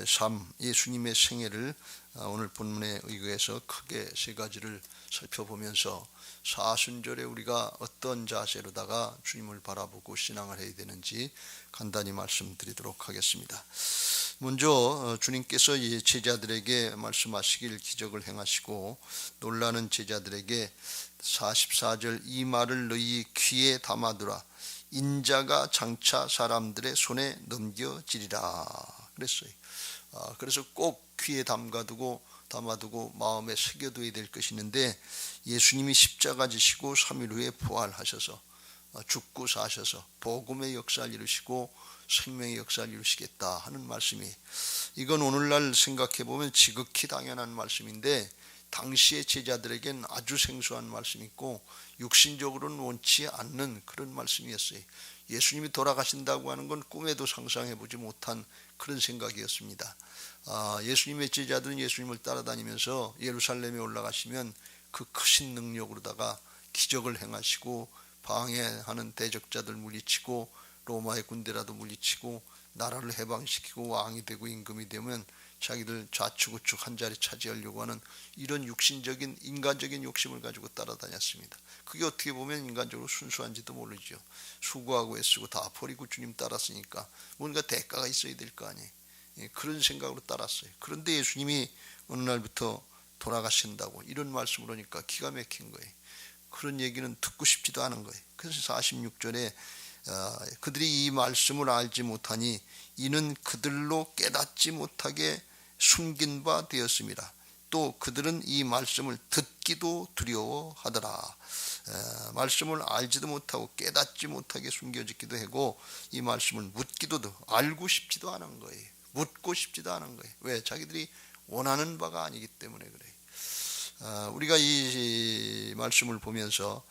삶, 예수님의 생애를 오늘 본문에 의거해서 크게 세 가지를 살펴보면서 사순절에 우리가 어떤 자세로다가 주님을 바라보고 신앙을 해야 되는지 간단히 말씀드리도록 하겠습니다. 먼저 주님께서 이 제자들에게 말씀하시길 기적을 행하시고 놀라는 제자들에게 44절 이 말을 너희 귀에 담아두라 인자가 장차 사람들의 손에 넘겨지리라 그랬어요. 그래서 꼭 귀에 담아두고 마음에 새겨둬야 될 것이 있는데, 예수님이 십자가 지시고 3일 후에 부활하셔서 죽고 사셔서 복음의 역사를 이루시고 생명의 역사를 이루시겠다 하는 말씀이, 이건 오늘날 생각해보면 지극히 당연한 말씀인데 당시의 제자들에겐 아주 생소한 말씀이고 육신적으로는 원치 않는 그런 말씀이었어요. 예수님이 돌아가신다고 하는 건 꿈에도 상상해보지 못한 그런 생각이었습니다. 예수님의 제자들은 예수님을 따라다니면서 예루살렘에 올라가시면 그 크신 능력으로다가 기적을 행하시고 방해하는 대적자들 물리치고 로마의 군대라도 물리치고 나라를 해방시키고 왕이 되고 임금이 되면 자기들 좌측우측 한 자리 차지하려고 하는 이런 육신적인 인간적인 욕심을 가지고 따라다녔습니다. 그게 어떻게 보면 인간적으로 순수한지도 모르죠. 수고하고 애쓰고 다 버리고 주님 따랐으니까 뭔가 대가가 있어야 될 거 아니에요. 그런 생각으로 따랐어요. 그런데 예수님이 어느 날부터 돌아가신다고 이런 말씀을 하니까 기가 막힌 거예요. 그런 얘기는 듣고 싶지도 않은 거예요. 그래서 46절에 그들이 이 말씀을 알지 못하니 이는 그들로 깨닫지 못하게 숨긴 바 되었습니다. 또 그들은 이 말씀을 듣기도 두려워하더라. 말씀을 알지도 못하고 깨닫지 못하게 숨겨지기도 하고 이 말씀을 묻기도 알고 싶지도 않은 거예요. 묻고 싶지도 않은 거예요. 왜? 자기들이 원하는 바가 아니기 때문에 그래요. 우리가 이 말씀을 보면서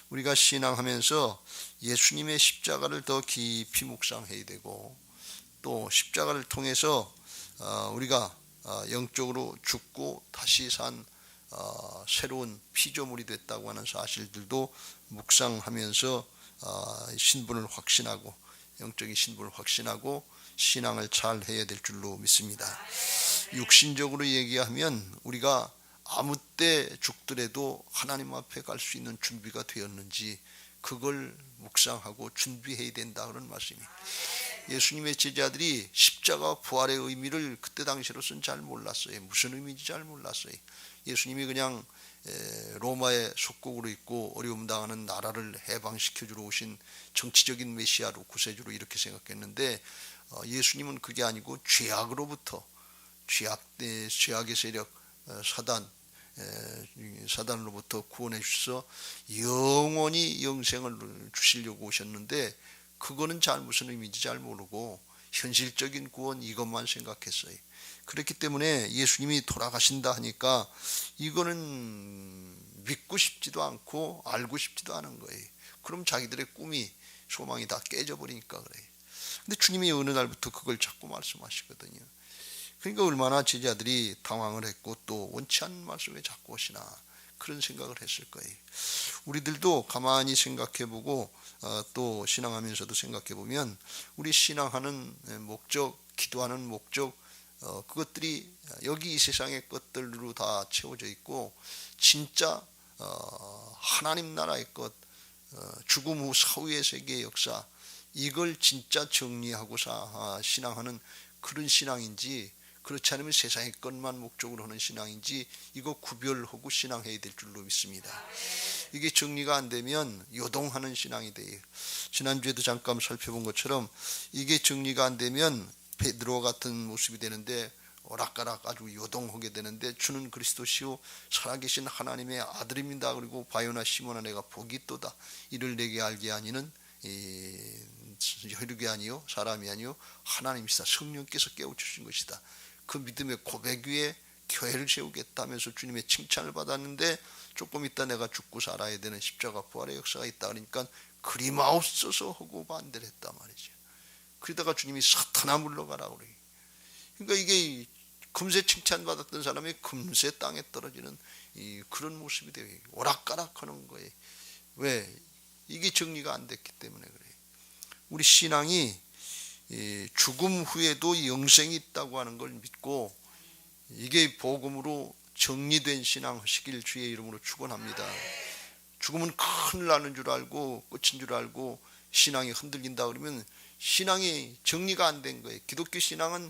우리가 신앙하면서 예수님의 십자가를 더 깊이 묵상해야 되고, 또 십자가를 통해서 우리가 영적으로 죽고 다시 산 새로운 피조물이 됐다고 하는 사실들도 묵상하면서 신분을 확신하고 영적인 신분을 확신하고 신앙을 잘 해야 될 줄로 믿습니다. 육신적으로 얘기하면 우리가 아무 때 죽더라도 하나님 앞에 갈 수 있는 준비가 되었는지 그걸 묵상하고 준비해야 된다 그런 말씀입니다. 예수님의 제자들이 십자가 부활의 의미를 그때 당시로서는 잘 몰랐어요. 무슨 의미인지 잘 몰랐어요. 예수님이 그냥 로마의 속국으로 있고 어려움 당하는 나라를 해방시켜주러 오신 정치적인 메시아로 구세주로 이렇게 생각했는데, 예수님은 그게 아니고 죄악으로부터 죄악의 세력 사단으로부터 구원해 주셔서 영원히 영생을 주시려고 오셨는데, 그거는 잘 무슨 의미인지 잘 모르고 현실적인 구원 이것만 생각했어요. 그렇기 때문에 예수님이 돌아가신다 하니까 이거는 믿고 싶지도 않고 알고 싶지도 않은 거예요. 그럼 자기들의 꿈이 소망이 다 깨져버리니까 그래요. 근데 주님이 어느 날부터 그걸 자꾸 말씀하시거든요. 그러니까 얼마나 제자들이 당황을 했고 또 원치 않는 말씀에 자꾸 오시나 그런 생각을 했을 거예요. 우리들도 가만히 생각해보고 또 신앙하면서도 생각해보면 우리 신앙하는 목적, 기도하는 목적, 그것들이 여기 이 세상의 것들로 다 채워져 있고, 진짜 하나님 나라의 것, 죽음 후 사후의 세계의 역사, 이걸 진짜 정리하고 신앙하는 그런 신앙인지, 그렇지 않으면 세상의 것만 목적으로 하는 신앙인지 이거 구별하고 신앙해야 될 줄로 믿습니다. 이게 정리가 안 되면 요동하는 신앙이 돼요. 지난주에도 잠깐 살펴본 것처럼 이게 정리가 안 되면 베드로 같은 모습이 되는데 오락가락 아주 요동하게 되는데, 주는 그리스도시요 살아계신 하나님의 아들입니다. 그리고 바요나 시몬아 내가 복이 있도다. 이를 내게 알게 아니는 혈육이 아니요 사람이 아니요 하나님이시다. 성령께서 깨우치신 것이다. 그 믿음의 고백 위에 교회를 세우겠다면서 주님의 칭찬을 받았는데, 조금 있다 내가 죽고 살아야 되는 십자가 부활의 역사가 있다 그러니까 그리마옵소서 하고 반대를 했단 말이죠. 그러다가 주님이 사탄아 물러가라 그래요. 그러니까 이게 금세 칭찬받았던 사람이 금세 땅에 떨어지는 그런 모습이 돼요. 오락가락하는 거예요. 왜? 이게 정리가 안 됐기 때문에 그래요. 우리 신앙이 이 죽음 후에도 영생이 있다고 하는 걸 믿고 이게 복음으로 정리된 신앙 하시길 주의 이름으로 축원합니다. 죽으면 큰일 나는 줄 알고 끝인 줄 알고 신앙이 흔들린다 그러면 신앙이 정리가 안 된 거예요. 기독교 신앙은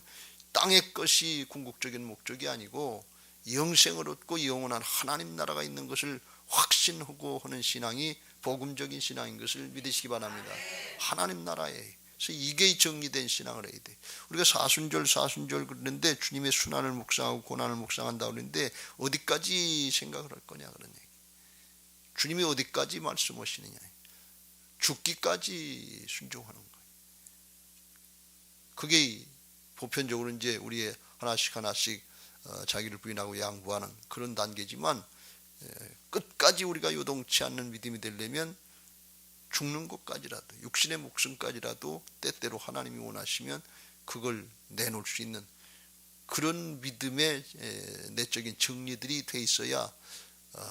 땅의 것이 궁극적인 목적이 아니고 영생을 얻고 영원한 하나님 나라가 있는 것을 확신하고 하는 신앙이 복음적인 신앙인 것을 믿으시기 바랍니다. 하나님 나라에 그래서 이게 정리된 신앙을 해야 돼. 우리가 사순절 그러는데 주님의 순환을 묵상하고 고난을 묵상한다 그러는데 어디까지 생각을 할 거냐 그런 얘기. 주님이 어디까지 말씀하시느냐. 죽기까지 순종하는 거예요. 그게 보편적으로 이제 우리의 하나씩 자기를 부인하고 양보하는 그런 단계지만 끝까지 우리가 요동치 않는 믿음이 되려면 죽는 것까지라도 육신의 목숨까지라도 때때로 하나님이 원하시면 그걸 내놓을 수 있는 그런 믿음의 내적인 정리들이 돼 있어야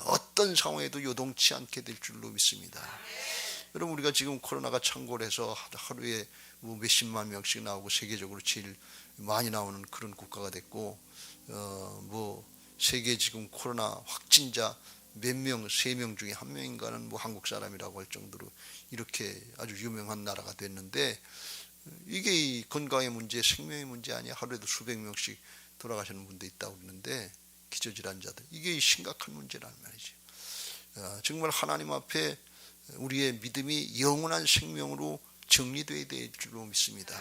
어떤 상황에도 요동치 않게 될 줄로 믿습니다. 여러분 우리가 지금 코로나가 창궐해서 하루에 뭐 몇십만 명씩 나오고 세계적으로 제일 많이 나오는 그런 국가가 됐고 뭐 세계 지금 코로나 확진자 몇 명, 3명 중에 1명인가는 뭐 한국 사람이라고 할 정도로 이렇게 아주 유명한 나라가 됐는데 이게 건강의 문제, 생명의 문제 아니야. 하루에도 수백 명씩 돌아가시는 분도 있다고 그러는데 기저질환자들 이게 심각한 문제라는 말이죠. 정말 하나님 앞에 우리의 믿음이 영원한 생명으로 정리되어야 될 줄로 믿습니다.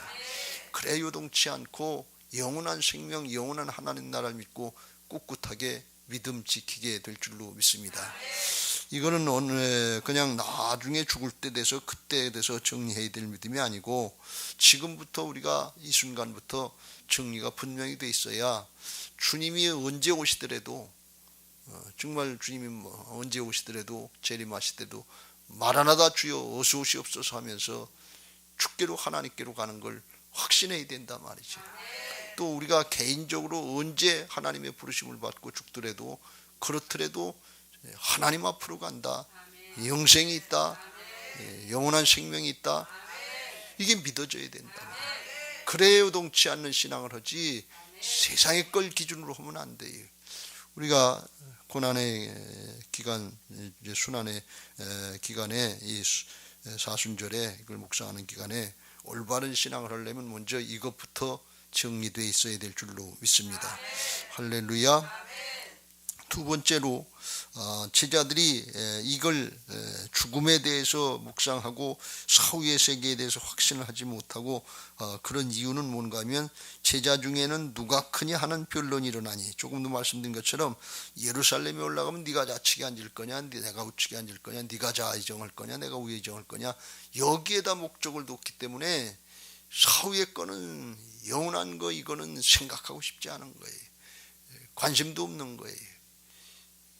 그래 요동치 않고 영원한 생명, 영원한 하나님 나라를 믿고 꿋꿋하게 믿음 지키게 될 줄로 믿습니다. 이거는 오늘 그냥 나중에 죽을 때 돼서 그때에 대해서 정리해야 될 믿음이 아니고 지금부터 우리가 이 순간부터 정리가 분명히 돼 있어야 주님이 언제 오시더라도 정말 주님이 언제 오시더라도 재림하시더라도 마라나다 주여 어서 오시옵소서 하면서 주께로 하나님께로 가는 걸 확신해야 된단 말이죠. 또 우리가 개인적으로 언제 하나님의 부르심을 받고 죽더라도 그렇더라도 하나님 앞으로 간다. 영생이 있다. 영원한 생명이 있다. 이게 믿어져야 된다. 그래야 요동치 않는 신앙을 하지 세상의 걸 기준으로 하면 안 돼요. 우리가 고난의 기간, 순환의 기간에 이 사순절에 이걸 묵상하는 기간에 올바른 신앙을 하려면 먼저 이것부터 정리되어 있어야 될 줄로 믿습니다. 할렐루야. 두 번째로 제자들이 이걸 죽음에 대해서 묵상하고 사후의 세계에 대해서 확신을 하지 못하고 그런 이유는 뭔가 하면 제자 중에는 누가 크냐 하는 변론이 일어나니 조금도 말씀드린 것처럼 예루살렘에 올라가면 네가 좌측에 앉을 거냐 내가 우측에 앉을 거냐 네가 좌에 정할 거냐 내가 우에 정할 거냐 여기에다 목적을 뒀기 때문에 사후의 거는 영원한 거 이거는 생각하고 싶지 않은 거예요. 관심도 없는 거예요.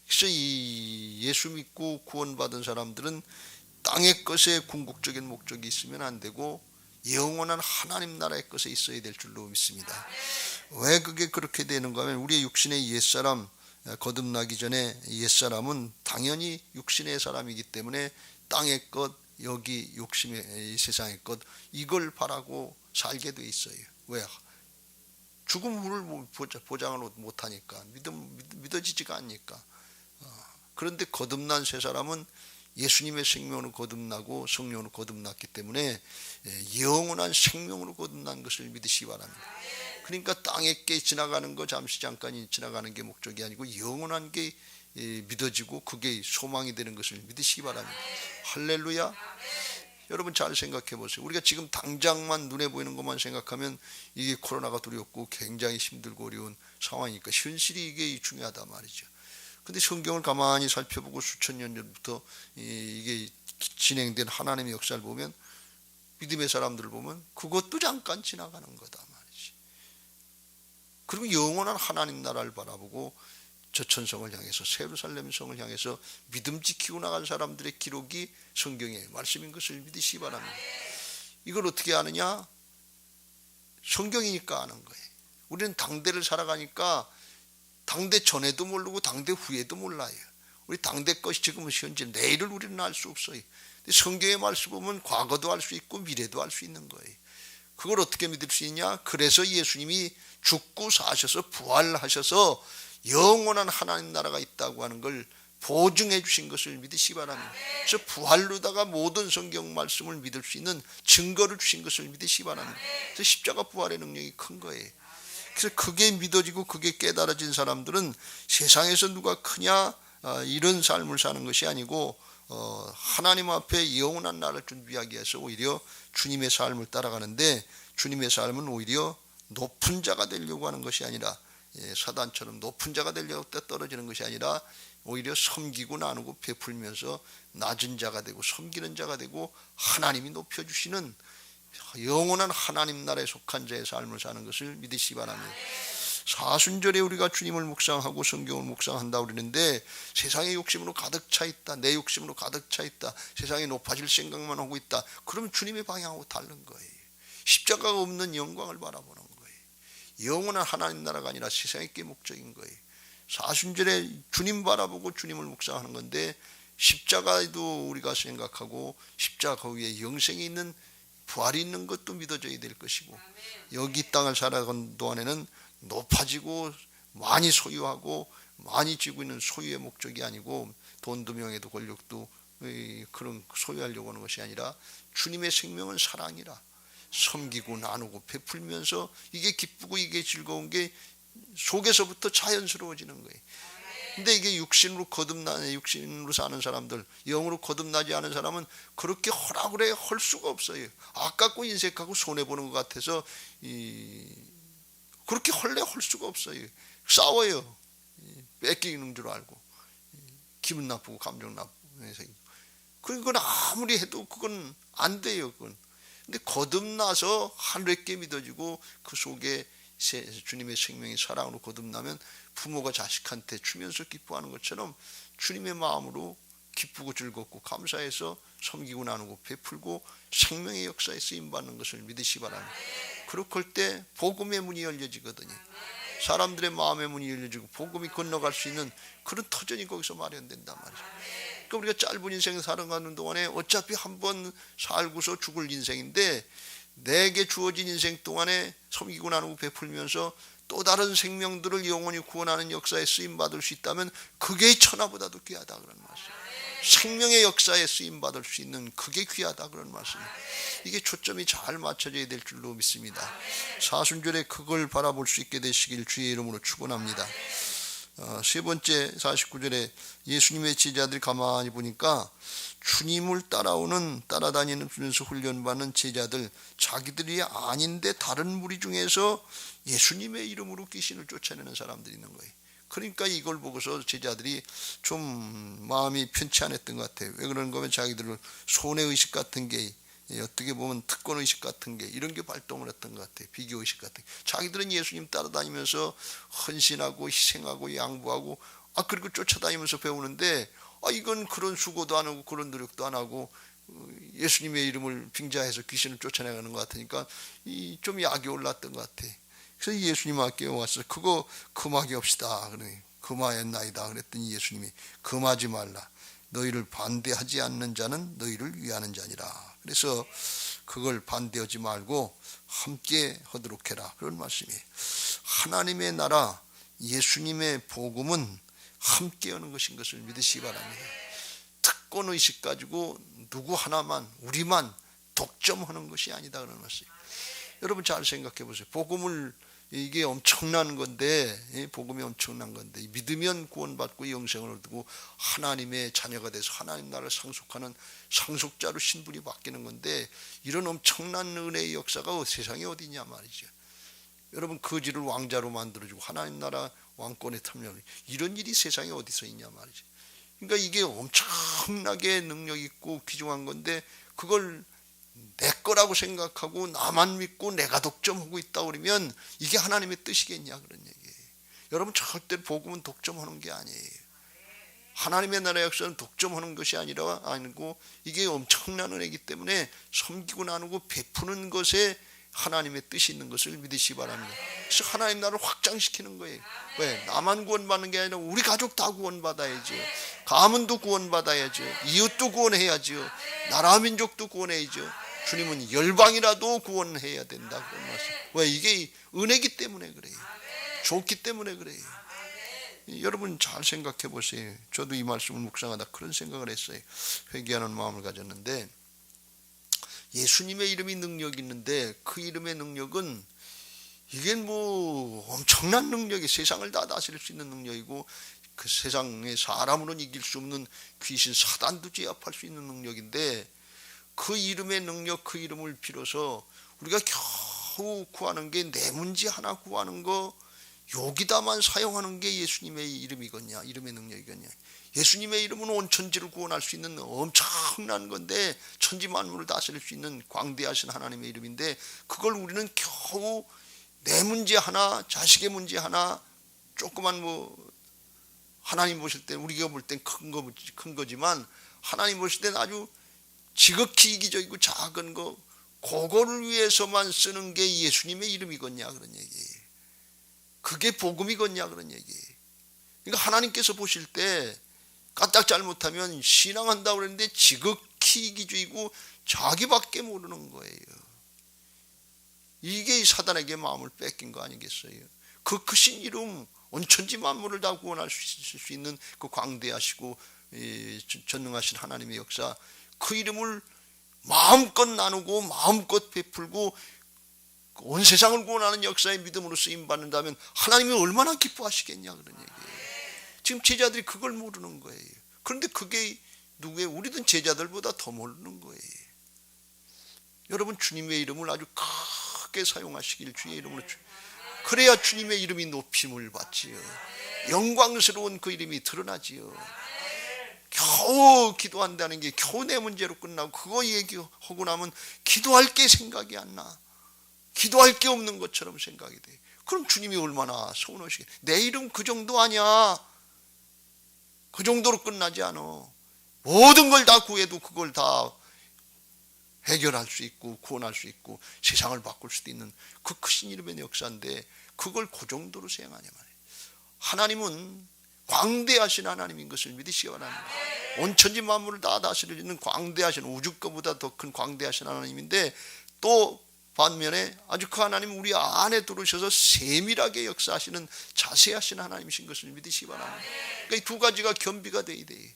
그래서 이 예수 믿고 구원받은 사람들은 땅의 것에 궁극적인 목적이 있으면 안 되고 영원한 하나님 나라의 것에 있어야 될 줄로 믿습니다. 왜 그게 그렇게 되는가 하면 우리의 육신의 옛사람 거듭나기 전에 옛사람은 당연히 육신의 사람이기 때문에 땅의 것 여기 욕심의 세상의 것 이걸 바라고 살게 돼 있어요. 왜? 죽음을 보장을 못하니까 믿어지지가 않으니까. 그런데 거듭난 새 사람은 예수님의 생명으로 거듭나고 성령으로 거듭났기 때문에 영원한 생명으로 거듭난 것을 믿으시기 바랍니다. 그러니까 땅에 게 지나가는 거 잠시 잠깐 지나가는 게 목적이 아니고 영원한 게 믿어지고 그게 소망이 되는 것을 믿으시기 바랍니다. 할렐루야. 여러분 잘 생각해 보세요. 우리가 지금 당장만 눈에 보이는 것만 생각하면 이게 코로나가 두렵고 굉장히 힘들고 어려운 상황이니까 현실이 이게 중요하단 말이죠. 근데 성경을 가만히 살펴보고 수천 년 전부터 이게 진행된 하나님의 역사를 보면 믿음의 사람들을 보면 그것도 잠깐 지나가는 거다 말이지. 그리고 영원한 하나님 나라를 바라보고 저천성을 향해서 예루살렘 성을 향해서 믿음 지키고 나간 사람들의 기록이 성경의 말씀인 것을 믿으시기 바랍니다. 이걸 어떻게 아느냐? 성경이니까 아는 거예요. 우리는 당대를 살아가니까 당대 전에도 모르고 당대 후에도 몰라요. 우리 당대 것이 지금은 현재 내일을 우리는 알 수 없어요. 근데 성경의 말씀 보면 과거도 알 수 있고 미래도 알 수 있는 거예요. 그걸 어떻게 믿을 수 있냐? 그래서 예수님이 죽고 사셔서 부활하셔서 영원한 하나님 나라가 있다고 하는 걸 보증해 주신 것을 믿으시기 바랍니다. 그래서 부활로다가 모든 성경 말씀을 믿을 수 있는 증거를 주신 것을 믿으시기 바랍니다. 그래서 십자가 부활의 능력이 큰 거예요. 그래서 그게 믿어지고 그게 깨달아진 사람들은 세상에서 누가 크냐 이런 삶을 사는 것이 아니고 하나님 앞에 영원한 나라를 준비하기 위해서 오히려 주님의 삶을 따라가는데, 주님의 삶은 오히려 높은 자가 되려고 하는 것이 아니라, 사단처럼 높은 자가 되려고 떨어지는 것이 아니라 오히려 섬기고 나누고 베풀면서 낮은 자가 되고 섬기는 자가 되고 하나님이 높여주시는 영원한 하나님 나라에 속한 자의 삶을 사는 것을 믿으시기 바랍니다. 사순절에 우리가 주님을 묵상하고 성경을 묵상한다고 그러는데, 세상의 욕심으로 가득 차 있다, 내 욕심으로 가득 차 있다, 세상에 높아질 생각만 하고 있다, 그러면 주님의 방향하고 다른 거예요. 십자가가 없는 영광을 바라보는 거예요. 영원한 하나님 나라가 아니라 세상의 게 목적인 거예요. 사순절에 주님 바라보고 주님을 묵상하는 건데, 십자가에도 우리가 생각하고 십자가 위에 영생이 있는, 부활이 있는 것도 믿어져야 될 것이고, 여기 땅을 살아가는 동안에는 높아지고 많이 소유하고 많이 쥐고 있는 소유의 목적이 아니고, 돈도 명예도 권력도 그런 소유하려고 하는 것이 아니라 주님의 생명은 사랑이라, 섬기고 나누고 베풀면서 이게 기쁘고 이게 즐거운 게 속에서부터 자연스러워지는 거예요. 근데 이게 육신으로 육신으로 사는 사람들, 영으로 거듭나지 않은 사람은 그렇게 허락을 할 수가 없어요. 아깝고 인색하고 손해보는 것 같아서 그렇게 할 수가 없어요. 싸워요. 뺏기는 줄 알고 기분 나쁘고 감정 나쁘고. 그건 아무리 해도 그건 안 돼요. 그건. 근데 거듭나서 하늘께 믿어지고 그 속에 주님의 생명이 사랑으로 거듭나면 부모가 자식한테 주면서 기뻐하는 것처럼 주님의 마음으로 기쁘고 즐겁고 감사해서 섬기고 나누고 베풀고 생명의 역사에 쓰임받는 것을 믿으시기 바랍니다. 그렇게 할 때 복음의 문이 열려지거든요. 사람들의 마음의 문이 열려지고 복음이 건너갈 수 있는 그런 터전이 거기서 마련된단 말이죠. 그러니까 우리가 짧은 인생 살아가는 동안에 어차피 한번 살고서 죽을 인생인데, 내게 주어진 인생 동안에 섬기고 나누고 베풀면서 또 다른 생명들을 영원히 구원하는 역사에 쓰임받을 수 있다면 그게 천하보다도 귀하다 그런 말씀. 생명의 역사에 쓰임받을 수 있는 그게 귀하다 그런 말씀. 이게 초점이 잘 맞춰져야 될 줄로 믿습니다. 사순절에 그걸 바라볼 수 있게 되시길 주의 이름으로 축원합니다. 세 번째 49절에 예수님의 제자들이 가만히 보니까 주님을 따라다니면서 훈련받는 제자들, 자기들이 아닌데 다른 무리 중에서 예수님의 이름으로 귀신을 쫓아내는 사람들이 있는 거예요. 그러니까 이걸 보고서 제자들이 좀 마음이 편치 않았던 것 같아요. 왜 그러는 거면 자기들은 손해의식 같은 게, 어떻게 보면 특권의식 같은 게 이런 게 발동을 했던 것 같아요. 비교의식 같은 게. 자기들은 예수님 따라다니면서 헌신하고 희생하고 양보하고 그리고 쫓아다니면서 배우는데, 이건 그런 수고도 안 하고 그런 노력도 안 하고 예수님의 이름을 빙자해서 귀신을 쫓아내가는 것 같으니까 좀 약이 올랐던 것 같아. 그래서 예수님 앞에 와서 그거 금하게 합시다. 그러니 금하였나이다. 그랬더니 예수님이 금하지 말라. 너희를 반대하지 않는 자는 너희를 위하는 자니라. 그래서 그걸 반대하지 말고 함께 하도록 해라. 그런 말씀이에요. 하나님의 나라, 예수님의 복음은 함께 하는 것인 것을 믿으시기 바랍니다. 특권의식 가지고 누구 하나만, 우리만 독점하는 것이 아니다 그런 말씀. 여러분 잘 생각해 보세요. 복음을, 이게 엄청난 건데, 복음이 엄청난 건데, 믿으면 구원받고 영생을 얻고 하나님의 자녀가 돼서 하나님 나라를 상속하는 상속자로 신분이 바뀌는 건데, 이런 엄청난 은혜의 역사가 세상에 어디냐 말이죠. 여러분 거지를 왕자로 만들어주고 하나님 나라 왕권에 탐려하는 이런 일이 세상에 어디서 있냐 말이죠. 그러니까 이게 엄청나게 능력 있고 귀중한 건데, 그걸 내 거라고 생각하고 나만 믿고 내가 독점하고 있다 그러면 이게 하나님의 뜻이겠냐 그런 얘기예요. 여러분 절대 복음은 독점하는 게 아니에요. 하나님의 나라의 역사는 독점하는 것이 아니고 이게 엄청난 은혜이기 때문에 섬기고 나누고 베푸는 것에 하나님의 뜻이 있는 것을 믿으시기 바랍니다. 그래서 하나님 나라를 확장시키는 거예요. 왜? 나만 구원받는 게 아니라 우리 가족 다 구원받아야죠. 가문도 구원받아야죠. 이웃도 구원해야죠. 나라 민족도 구원해야죠. 주님은 열방이라도 구원해야 된다 그런 말씀. 왜? 이게 은혜기 때문에 그래요. 좋기 때문에 그래요. 여러분 잘 생각해 보세요. 저도 이 말씀을 묵상하다 그런 생각을 했어요. 회개하는 마음을 가졌는데, 예수님의 이름이 능력이 있는데 그 이름의 능력은 이게 뭐 엄청난 능력이, 세상을 다 다스릴 수 있는 능력이고, 그 세상에 사람으로는 이길 수 없는 귀신 사단도 제압할 수 있는 능력인데, 그 이름의 능력, 그 이름을 빌어서 우리가 겨우 구하는 게 내 문제 하나 구하는 거, 여기다만 사용하는 게 예수님의 이름이겠냐, 이름의 능력이겠냐. 예수님의 이름은 온 천지를 구원할 수 있는 엄청난 건데, 천지 만물을 다스릴 수 있는 광대하신 하나님의 이름인데, 그걸 우리는 겨우 내 문제 하나, 자식의 문제 하나, 조그만 하나님 보실 때, 우리가 볼 땐 큰 거지만 하나님 보실 때는 아주 지극히 이기적이고 작은 거, 그거를 위해서만 쓰는 게 예수님의 이름이겠냐 그런 얘기예요. 그게 복음이겠냐 그런 얘기예요. 그러니까 하나님께서 보실 때 까딱 잘못하면 신앙한다고 그랬는데 지극히 이기주의고 자기밖에 모르는 거예요. 이게 사단에게 마음을 뺏긴 거 아니겠어요? 그 크신 이름, 온천지 만물을 다 구원할 수 있는 그 광대하시고 전능하신 하나님의 역사, 그 이름을 마음껏 나누고 마음껏 베풀고 온 세상을 구원하는 역사의 믿음으로 쓰임받는다면 하나님이 얼마나 기뻐하시겠냐 그런 얘기예요. 지금 제자들이 그걸 모르는 거예요. 그런데 그게 누구예요? 우리든 제자들보다 더 모르는 거예요. 여러분, 주님의 이름을 아주 크게 사용하시길 주의 이름으로, 그래야 주님의 이름이 높임을 받지요. 영광스러운 그 이름이 드러나지요. 겨우 기도한다는 게 겨우 내 문제로 끝나고, 그거 얘기하고 나면 기도할 게 생각이 안 나. 기도할 게 없는 것처럼 생각이 돼. 그럼 주님이 얼마나 서운하시게. 내 이름 그 정도 아니야. 그 정도로 끝나지 않아. 모든 걸 다 구해도 그걸 다 해결할 수 있고 구원할 수 있고 세상을 바꿀 수도 있는 그 크신 이름의 역사인데, 그걸 그 정도로 생각하냐 말이에요. 하나님은 광대하신 하나님인 것을 믿으시기 바랍니다. 온 천지 만물을 다 다스리는 광대하신, 우주거보다 더 큰 광대하신 하나님인데, 또 반면에 아주 그 하나님은 우리 안에 들어오셔서 세밀하게 역사하시는 자세하신 하나님이신 것을 믿으시기 바랍니다. 그러니까 이 두 가지가 겸비가 돼야 돼요.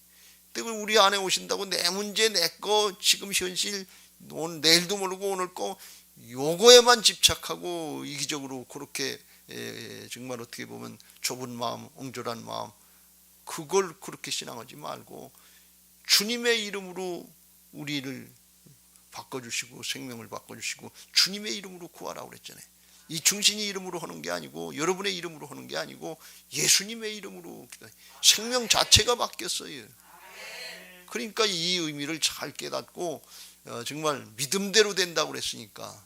우리 안에 오신다고 내 문제, 내 거, 지금 현실, 내일도 모르고 오늘 거, 요거에만 집착하고 이기적으로 그렇게 정말 어떻게 보면 좁은 마음, 옹졸한 마음, 그걸 그렇게 신앙하지 말고 주님의 이름으로 우리를 바꿔주시고 생명을 바꿔주시고 주님의 이름으로 구하라고 그랬잖아요. 이 중신이 이름으로 하는 게 아니고, 여러분의 이름으로 하는 게 아니고 예수님의 이름으로, 생명 자체가 바뀌었어요. 그러니까 이 의미를 잘 깨닫고 정말 믿음대로 된다고 그랬으니까,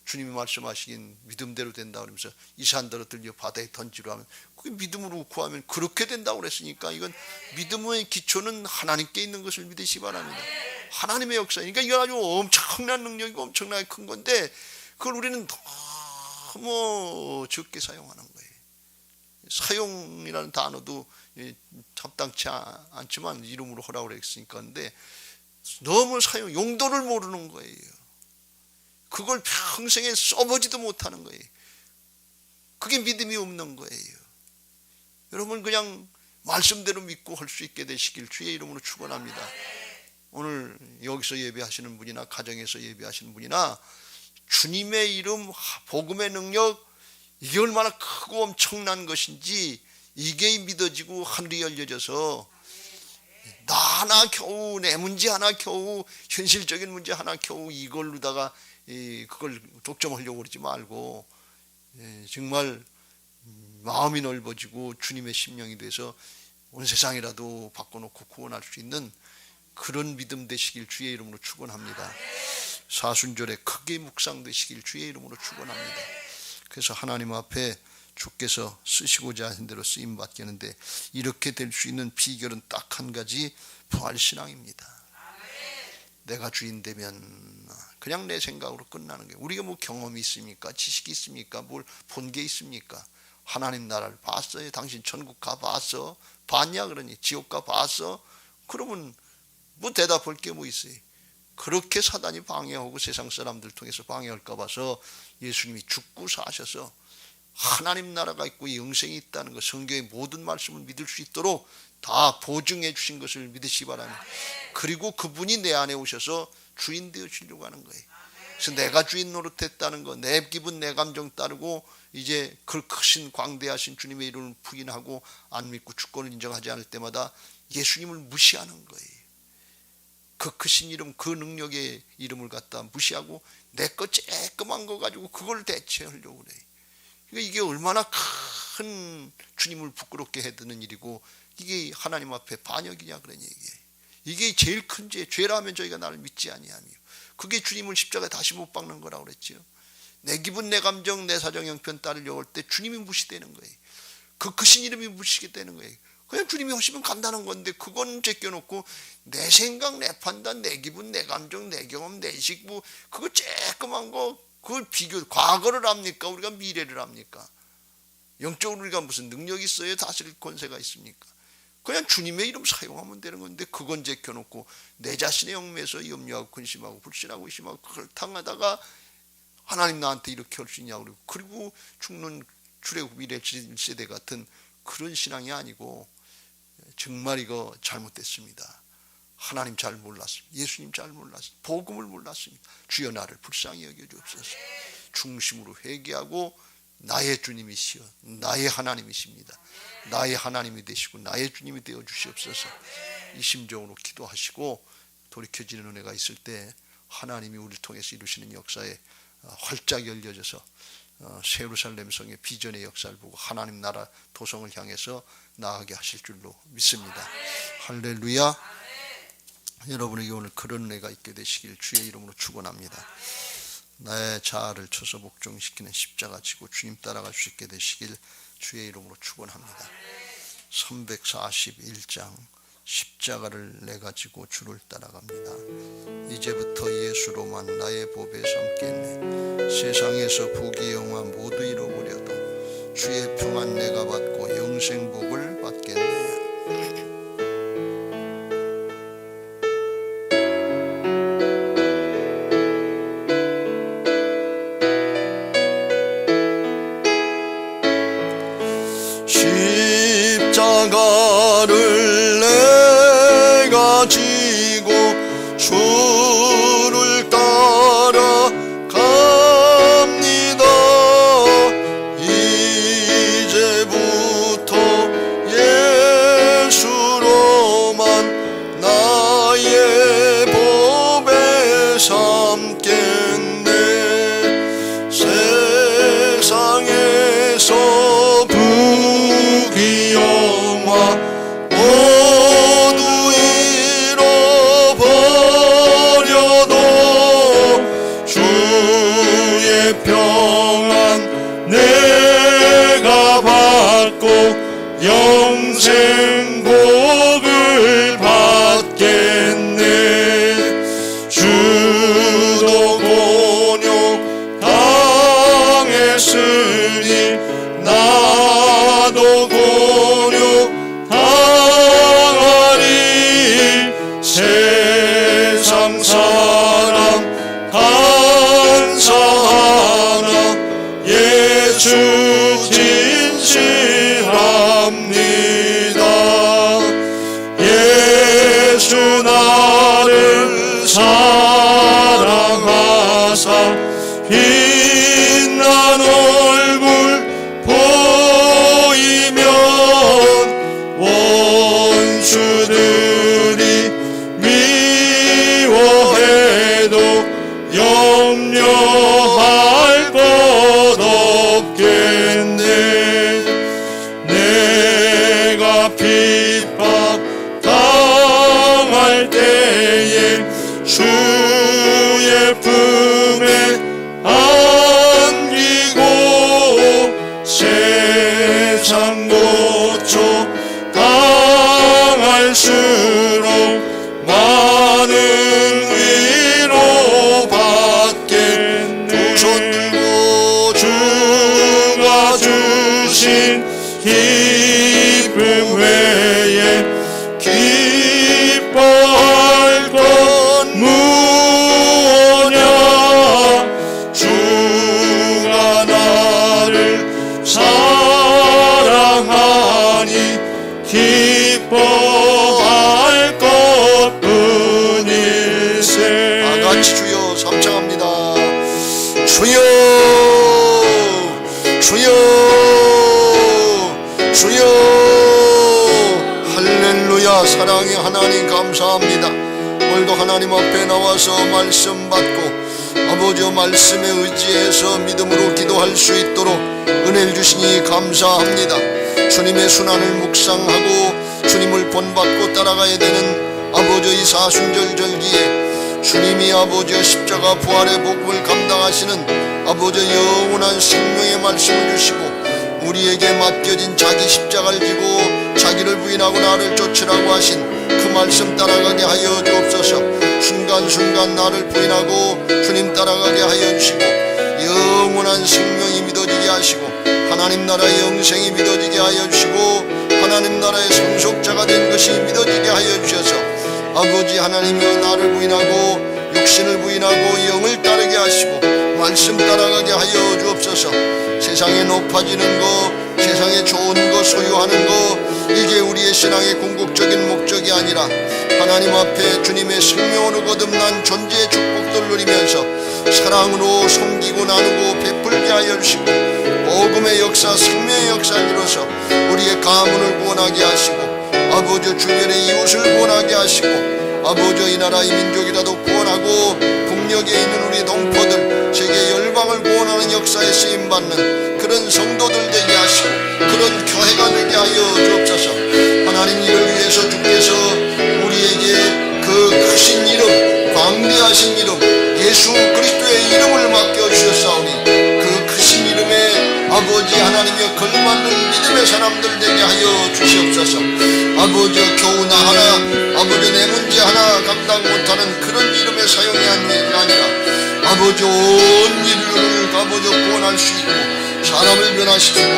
주님이 말씀하시긴 믿음대로 된다고 그러면서 이 산더러 들려 바다에 던지라 하면, 그게 믿음으로 구하면 그렇게 된다고 그랬으니까, 이건 믿음의 기초는 하나님께 있는 것을 믿으시기 바랍니다. 하나님의 역사니까 이건 아주 엄청난 능력이고 엄청나게 큰 건데, 그걸 우리는 너무 적게 사용하는 거예요. 사용이라는 단어도 합당치 않지만 이름으로 하라고 그랬으니까, 근데 너무 용도를 모르는 거예요. 그걸 평생에 써보지도 못하는 거예요. 그게 믿음이 없는 거예요. 여러분, 그냥 말씀대로 믿고 할 수 있게 되시길 주의 이름으로 축원합니다. 오늘 여기서 예배하시는 분이나 가정에서 예배하시는 분이나 주님의 이름, 복음의 능력, 이게 얼마나 크고 엄청난 것인지 이게 믿어지고 하늘이 열려져서 나 하나 겨우, 내 문제 하나 겨우, 현실적인 문제 하나 겨우 이걸로다가 그걸 독점하려고 그러지 말고 정말 마음이 넓어지고 주님의 심령이 돼서 온 세상이라도 바꿔놓고 구원할 수 있는 그런 믿음 되시길 주의 이름으로 축원합니다. 사순절에 크게 묵상되시길 주의 이름으로 축원합니다. 그래서 하나님 앞에 주께서 쓰시고자 하신 대로 쓰임 받겠는데, 이렇게 될 수 있는 비결은 딱 한 가지, 부활신앙입니다. 내가 주인 되면 그냥 내 생각으로 끝나는 거예요. 우리가 경험이 있습니까? 지식이 있습니까? 뭘 본 게 있습니까? 하나님 나라를 봤어요? 당신 천국 가봤어? 봤냐? 그러니 지옥 가봤어? 그러면 대답할 게 있어요? 그렇게 사단이 방해하고 세상 사람들 통해서 방해할까 봐서 예수님이 죽고 사셔서 하나님 나라가 있고 영생이 있다는 것, 성경의 모든 말씀을 믿을 수 있도록 다 보증해 주신 것을 믿으시기 바랍니다. 그리고 그분이 내 안에 오셔서 주인 되어주려고 하는 거예요. 그래서 내가 주인 노릇했다는 거, 내 기분 내 감정 따르고 이제 그 크신 광대하신 주님의 이름을 부인하고 안 믿고 주권을 인정하지 않을 때마다 예수님을 무시하는 거예요. 그 크신 이름, 그 능력의 이름을 갖다 무시하고 내 것 쬐끄만 거 가지고 그걸 대체하려고 그래요. 그러니까 이게 얼마나 큰 주님을 부끄럽게 해드는 일이고 이게 하나님 앞에 반역이냐 그런 얘기예요. 이게 제일 큰 죄, 죄라면 저희가 나를 믿지 아니하며, 그게 주님을 십자가에 다시 못 박는 거라고 그랬죠. 내 기분 내 감정 내 사정 형편 따르려고 할 때 주님이 무시되는 거예요. 그 크신 이름이 무시게 되는 거예요. 그냥 주님이 하시면 간다는 건데 그건 제껴놓고 내 생각 내 판단 내 기분 내 감정 내 경험 내 식구 그거 쬐끄만 거 그걸 비교, 과거를 합니까? 우리가 미래를 합니까? 영적으로 우리가 무슨 능력이 있어요? 다스릴 권세가 있습니까? 그냥 주님의 이름 사용하면 되는 건데 그건 제껴놓고 내 자신의 영매에서 염려하고 근심하고 불신하고 의심하고 그걸 당하다가 하나님 나한테 이렇게 할 수 있냐고 그리고 죽는 출애굽 미래 1세대 같은 그런 신앙이 아니고 정말 이거 잘못됐습니다. 하나님 잘 몰랐습니다. 예수님 잘 몰랐습니다. 복음을 몰랐습니다. 주여 나를 불쌍히 여겨주옵소서. 중심으로 회개하고 나의 주님이시여 나의 하나님이십니다. 나의 하나님이 되시고 나의 주님이 되어 주시옵소서. 이 심정으로 기도하시고 돌이켜지는 은혜가 있을 때 하나님이 우리를 통해서 이루시는 역사에 활짝 열려져서 새 예루살렘 성의 비전의 역사를 보고 하나님 나라 도성을 향해서 나아가게 하실 줄로 믿습니다. 할렐루야. 여러분에게 오늘 그런 은혜가 있게 되시길 주의 이름으로 축원합니다. 나의 자아를 쳐서 복종시키는 십자가 지고 주님 따라갈 수 있게 되시길 주의 이름으로 축원합니다. 341장 십자가를 내가 지고 주를 따라갑니다. 이제부터 예수로만 나의 보배 삼겠네. 세상에서 부귀영화 모두 잃어버려도 주의 평안 내가 받고 영생 복을 받겠네. 십자가를 내가 지고 주를 따라갑니다. 이제부터 예수로만 나의 보배 삼겠네. 세상에서 부귀영화 모두 잃어버려도 주의 평안 내가 받고 영생 복을 받겠네. 주도 곤욕 당했으니 나도 곤욕 당하리. 세상 사람 감사하나 예수 진실합니다. 예수 나를 사랑하사 빛난 얼굴 보이면 원수들이 미워해도 염려할 것 없겠네. 내가 핍박 당할 때에 주의 품에 안기고 세상 고초 당할수록 많은 위로 받겠네. 두 손 들고 주가 주신 기쁨 외에 기뻐할 것 무엇이요. 세상 사람 감사하나 예수 진실합니다. 예수 나를 사랑하사 빛난 얼굴 보이면 원수들이 미워해도 염려할 것 없겠네. 내가 핍박 당할 때에 주의 품에 안기고 세상 고초 당할 수록 많은 위로 받겠네. 두 손 들고 주가 주신 기쁨 외에 기뻐할 것 무엇이요. 세상 주여 주여 할렐루야. 사랑의 하나님 감사합니다. 오늘도 하나님 앞에 나와서 말씀 받고 아버지 말씀에 의지해서 믿음으로 기도할 수 있도록 은혜를 주시니 감사합니다. 주님의 순환을 묵상하고 주님을 본받고 따라가야 되는 아버지 이 사순절 절기에 주님이 아버지 십자가 부활의 복음을 감당하시는 아버지 영원한 생명의 말씀을 주시고 우리에게 맡겨진 자기 십자가를 지고 자기를 부인하고 나를 쫓으라고 하신 그 말씀 따라가게 하여 주옵소서. 순간순간 나를 부인하고 주님 따라가게 하여 주시고 영원한 생명이 믿어지게 하시고 하나님 나라의 영생이 믿어지게 하여 주시고 하나님 나라의 상속자가 된 것이 믿어지게 하여 주셔서 아버지 하나님이여 나를 부인하고 육신을 부인하고 영을 따르게 하시고 말씀 따라가게 하여 주옵소서. 세상에 높아지는 거, 세상에 좋은 거, 소유하는 거, 이게 우리의 신앙의 궁극적인 목적이 아니라 하나님 앞에 주님의 생명으로 거듭난 존재의 축복들 누리면서 사랑으로 섬기고 나누고 베풀게 하여 주시고 복음의 역사, 생명의 역사를 이뤄서 우리의 가문을 구원하게 하시고 아버지 주변의 이웃을 구원하게 하시고 아버지 이 나라 이 민족이라도 구원하고 북녘에 있는 우리 동포들 세계 열방을 구원하는 역사에 쓰임받는 그런 성도들 되게 하시고 그런 교회가 되게 하여 주옵소서. 하나님 이를 위해서 주께서 우리에게 그 크신 이름, 광대하신 이름 예수 그리스도의 이름을 맡겨주셨사오니 그 크신 이름에 아버지 하나님의 걸맞는 믿음의 사람들 되게 하여 주시옵소서. 아버지 겨우 나 하나 아버지 내 문제 하나 감당 못하는 그런 이름의 사용이 아니라 아버지 온 인류를 아버지 구원할 수 있고 사람을 변화시키고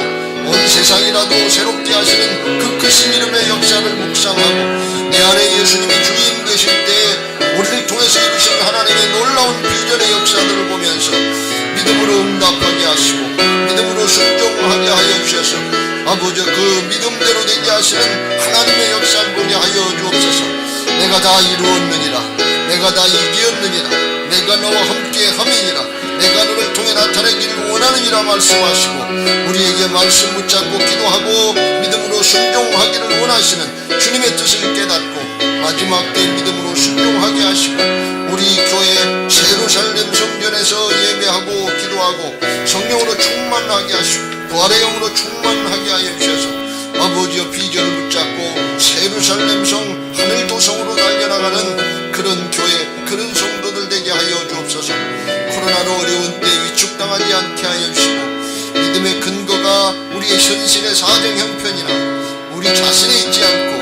온 세상이라도 새롭게 하시는 그 크신 이름의 역사를 묵상하고 내 안에 예수님이 주인 되실 때 우리를 통해서 이루신 하나님의 놀라운 비전의 역사들을 보면서 믿음으로 응답하게 하시고 믿음으로 순종하게 하여 주셔서 아버지 그 믿음대로 되게 하시는 하나님의 역사를 보게 하여 주옵소서. 내가 다 이루었느니라, 내가 다 이기었느니라, 내가 너와 함께 함이니라, 내가 너를 통해 나타내기를 원하느니라 말씀하시고 우리에게 말씀 붙잡고 기도하고 믿음으로 순종하기를 원하시는 주님의 뜻을 깨닫고 마지막 때 믿음으로 순종하게 하시고 우리 교회 예루살렘 성전에서 예배하고 기도하고 성령으로 충만하게 하시고 부활의 영으로 충만하게 하여 주셔서 아버지의 비전을 붙잡고 예루살렘 성 하늘 도성으로 달려나가는 그런 교회 그런 성도들 되게 하여 주옵소서. 코로나로 어려운 때 위축당하지 않게 하여 주시고 믿음의 근거가 우리의 현실의 사정 형편이나 우리 자신에 있지 않고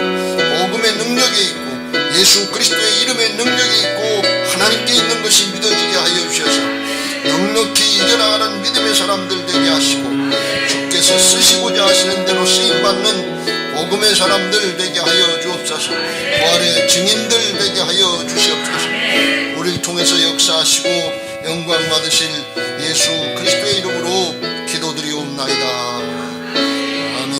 복음의 능력에 있고 예수 그리스도의 이름의 능력이 있고 하나님께 있는 것이 믿어지게 하여 주셔서 넉넉히 이겨나가는 믿음의 사람들 되게 하시고 주께서 쓰시고자 하시는 대로 쓰임받는 복음의 사람들 되게 하여 주옵소서. 부활의 증인들 되게 하여 주시옵소서. 우리를 통해서 역사하시고 영광 받으실 예수 그리스도의 이름으로 기도드리옵나이다.